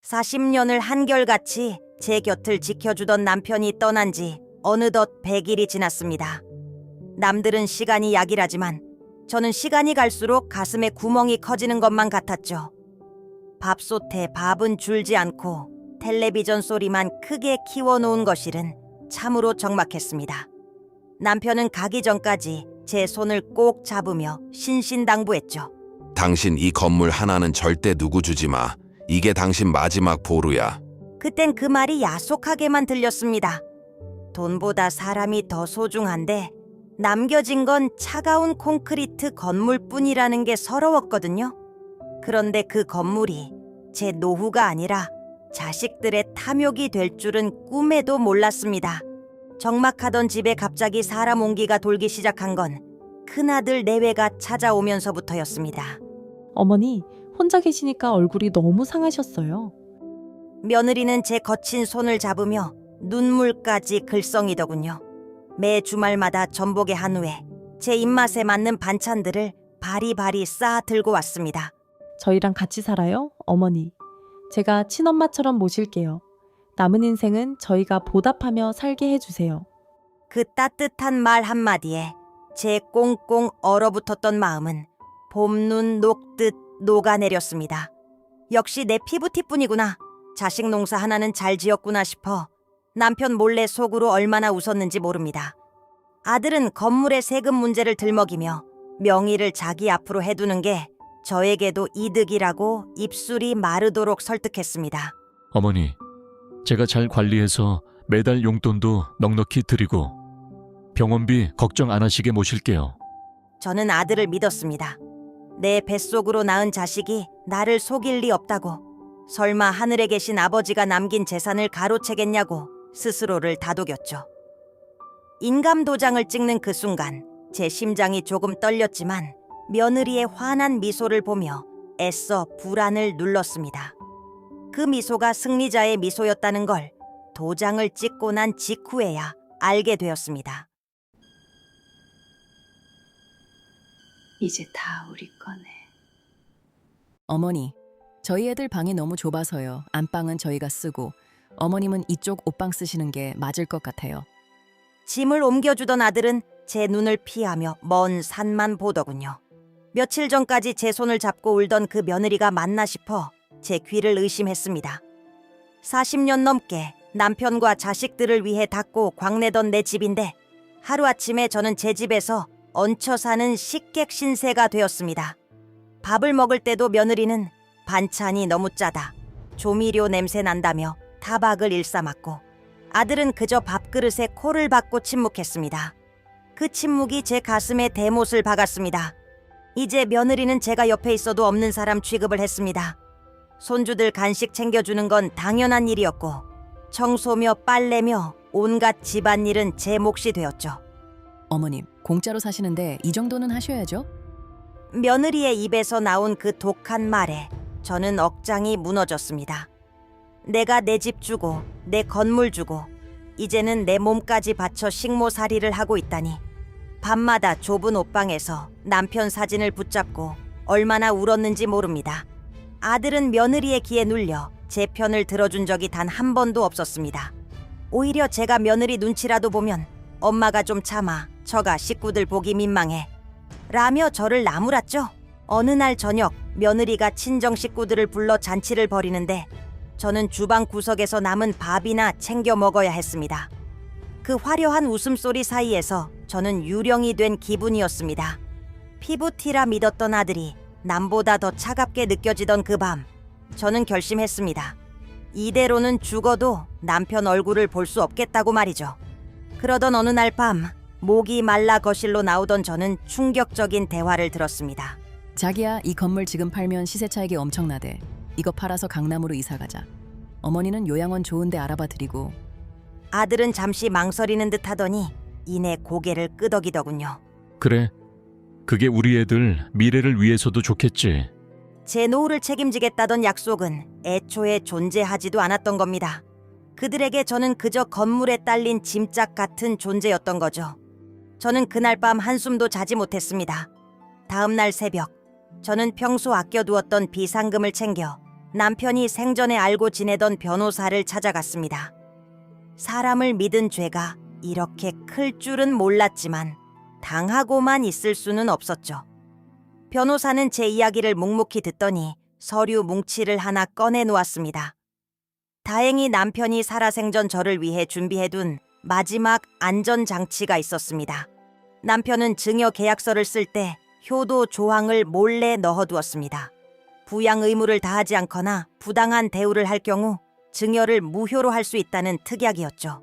40년을 한결같이 제 곁을 지켜주던 남편이 떠난 지 어느덧 100일이 지났습니다. 남들은 시간이 약이라지만 저는 시간이 갈수록 가슴에 구멍이 커지는 것만 같았죠. 밥솥에 밥은 줄지 않고 텔레비전 소리만 크게 키워놓은 거실은 참으로 적막했습니다. 남편은 가기 전까지 제 손을 꼭 잡으며 신신당부했죠. 당신 이 건물 하나는 절대 누구 주지 마. 이게 당신 마지막 보루야. 그땐 그 말이 야속하게만 들렸습니다. 돈보다 사람이 더 소중한데 남겨진 건 차가운 콘크리트 건물뿐이라는 게 서러웠거든요. 그런데 그 건물이 제 노후가 아니라 자식들의 탐욕이 될 줄은 꿈에도 몰랐습니다. 적막하던 집에 갑자기 사람 온기가 돌기 시작한 건 큰아들 내외가 찾아오면서부터였습니다. 어머니, 혼자 계시니까 얼굴이 너무 상하셨어요. 며느리는 제 거친 손을 잡으며 눈물까지 글썽이더군요. 매 주말마다 전복의 한우에 제 입맛에 맞는 반찬들을 바리바리 쌓아 들고 왔습니다. 저희랑 같이 살아요, 어머니. 제가 친엄마처럼 모실게요. 남은 인생은 저희가 보답하며 살게 해주세요. 그 따뜻한 말 한마디에 제 꽁꽁 얼어붙었던 마음은 봄눈 녹듯 녹아내렸습니다. 역시 내 피부티뿐이구나. 자식 농사 하나는 잘 지었구나 싶어 남편 몰래 속으로 얼마나 웃었는지 모릅니다. 아들은 건물의 세금 문제를 들먹이며 명의를 자기 앞으로 해두는 게 저에게도 이득이라고 입술이 마르도록 설득했습니다. 어머니, 제가 잘 관리해서 매달 용돈도 넉넉히 드리고 병원비 걱정 안 하시게 모실게요. 저는 아들을 믿었습니다. 내 뱃속으로 낳은 자식이 나를 속일 리 없다고, 설마 하늘에 계신 아버지가 남긴 재산을 가로채겠냐고 스스로를 다독였죠. 인감 도장을 찍는 그 순간 제 심장이 조금 떨렸지만 며느리의 환한 미소를 보며 애써 불안을 눌렀습니다. 그 미소가 승리자의 미소였다는 걸 도장을 찍고 난 직후에야 알게 되었습니다. 이제 다 우리 거네. 어머니, 저희 애들 방이 너무 좁아서요. 안방은 저희가 쓰고 어머님은 이쪽 옷방 쓰시는 게 맞을 것 같아요. 짐을 옮겨주던 아들은 제 눈을 피하며 먼 산만 보더군요. 며칠 전까지 제 손을 잡고 울던 그 며느리가 맞나 싶어 제 귀를 의심했습니다. 40년 넘게 남편과 자식들을 위해 닦고 광내던 내 집인데 하루아침에 저는 제 집에서 얹혀 사는 식객 신세가 되었습니다. 밥을 먹을 때도 며느리는 반찬이 너무 짜다, 조미료 냄새 난다며 타박을 일삼았고 아들은 그저 밥그릇에 코를 박고 침묵했습니다. 그 침묵이 제 가슴에 대못을 박았습니다. 이제 며느리는 제가 옆에 있어도 없는 사람 취급을 했습니다. 손주들 간식 챙겨주는 건 당연한 일이었고 청소며 빨래며 온갖 집안일은 제 몫이 되었죠. 어머님, 공짜로 사시는데 이 정도는 하셔야죠. 며느리의 입에서 나온 그 독한 말에 저는 억장이 무너졌습니다. 내가 내 집 주고 내 건물 주고 이제는 내 몸까지 바쳐 식모살이를 하고 있다니, 밤마다 좁은 옷방에서 남편 사진을 붙잡고 얼마나 울었는지 모릅니다. 아들은 며느리의 기에 눌려 제 편을 들어준 적이 단 한 번도 없었습니다. 오히려 제가 며느리 눈치라도 보면 엄마가 좀 참아, 저가 식구들 보기 민망해 라며 저를 나무랐죠. 어느 날 저녁 며느리가 친정 식구들을 불러 잔치를 벌이는데 저는 주방 구석에서 남은 밥이나 챙겨 먹어야 했습니다. 그 화려한 웃음소리 사이에서 저는 유령이 된 기분이었습니다. 피부티라 믿었던 아들이 남보다 더 차갑게 느껴지던 그 밤, 저는 결심했습니다. 이대로는 죽어도 남편 얼굴을 볼 수 없겠다고 말이죠. 그러던 어느 날 밤, 목이 말라 거실로 나오던 저는 충격적인 대화를 들었습니다. 자기야, 이 건물 지금 팔면 시세 차익이 엄청나대. 이거 팔아서 강남으로 이사 가자. 어머니는 요양원 좋은 데 알아봐 드리고. 아들은 잠시 망설이는 듯 하더니 이내 고개를 끄덕이더군요. 그래, 그게 우리 애들 미래를 위해서도 좋겠지. 제 노후를 책임지겠다던 약속은 애초에 존재하지도 않았던 겁니다. 그들에게 저는 그저 건물에 딸린 짐짝 같은 존재였던 거죠. 저는 그날 밤 한숨도 자지 못했습니다. 다음 날 새벽, 저는 평소 아껴두었던 비상금을 챙겨 남편이 생전에 알고 지내던 변호사를 찾아갔습니다. 사람을 믿은 죄가 이렇게 클 줄은 몰랐지만 당하고만 있을 수는 없었죠. 변호사는 제 이야기를 묵묵히 듣더니 서류 뭉치를 하나 꺼내 놓았습니다. 다행히 남편이 살아생전 저를 위해 준비해둔 마지막 안전장치가 있었습니다. 남편은 증여 계약서를 쓸 때 효도 조항을 몰래 넣어두었습니다. 부양 의무를 다하지 않거나 부당한 대우를 할 경우 증여를 무효로 할 수 있다는 특약이었죠.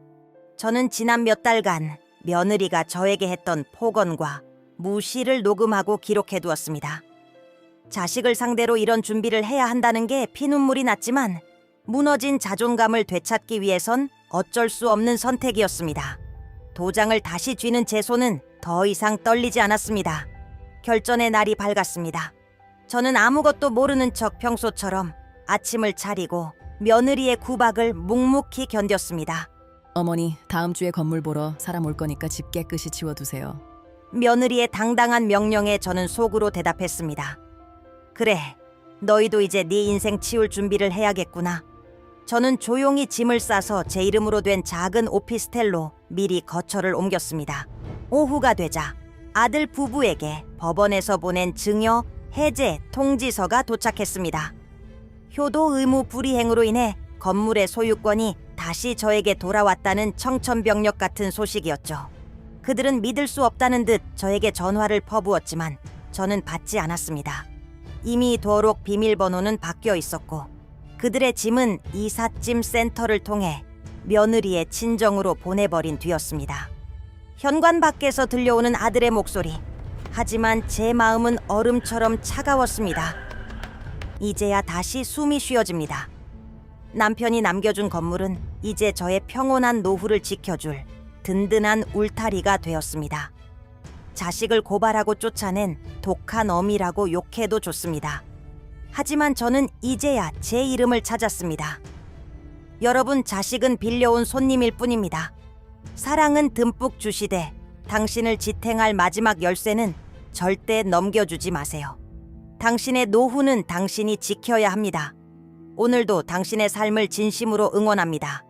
저는 지난 몇 달간 며느리가 저에게 했던 폭언과 무시를 녹음하고 기록해두었습니다. 자식을 상대로 이런 준비를 해야 한다는 게 피눈물이 났지만 무너진 자존감을 되찾기 위해선 어쩔 수 없는 선택이었습니다. 도장을 다시 쥐는 제 손은 더 이상 떨리지 않았습니다. 결전의 날이 밝았습니다. 저는 아무것도 모르는 척 평소처럼 아침을 차리고 며느리의 구박을 묵묵히 견뎠습니다. 어머니, 다음 주에 건물 보러 사람 올 거니까 집 깨끗이 치워두세요. 며느리의 당당한 명령에 저는 속으로 대답했습니다. 그래, 너희도 이제 네 인생 치울 준비를 해야겠구나. 저는 조용히 짐을 싸서 제 이름으로 된 작은 오피스텔로 미리 거처를 옮겼습니다. 오후가 되자 아들 부부에게 법원에서 보낸 증여 해제 통지서가 도착했습니다. 효도 의무 불이행으로 인해 건물의 소유권이 다시 저에게 돌아왔다는 청천벽력 같은 소식이었죠. 그들은 믿을 수 없다는 듯 저에게 전화를 퍼부었지만 저는 받지 않았습니다. 이미 도록 비밀번호는 바뀌어 있었고 그들의 짐은 이삿짐 센터를 통해 며느리의 친정으로 보내버린 뒤였습니다. 현관 밖에서 들려오는 아들의 목소리. 하지만 제 마음은 얼음처럼 차가웠습니다. 이제야 다시 숨이 쉬어집니다. 남편이 남겨준 건물은 이제 저의 평온한 노후를 지켜줄 든든한 울타리가 되었습니다. 자식을 고발하고 쫓아낸 독한 어미라고 욕해도 좋습니다. 하지만 저는 이제야 제 이름을 찾았습니다. 여러분, 자식은 빌려온 손님일 뿐입니다. 사랑은 듬뿍 주시되 당신을 지탱할 마지막 열쇠는 절대 넘겨주지 마세요. 당신의 노후는 당신이 지켜야 합니다. 오늘도 당신의 삶을 진심으로 응원합니다.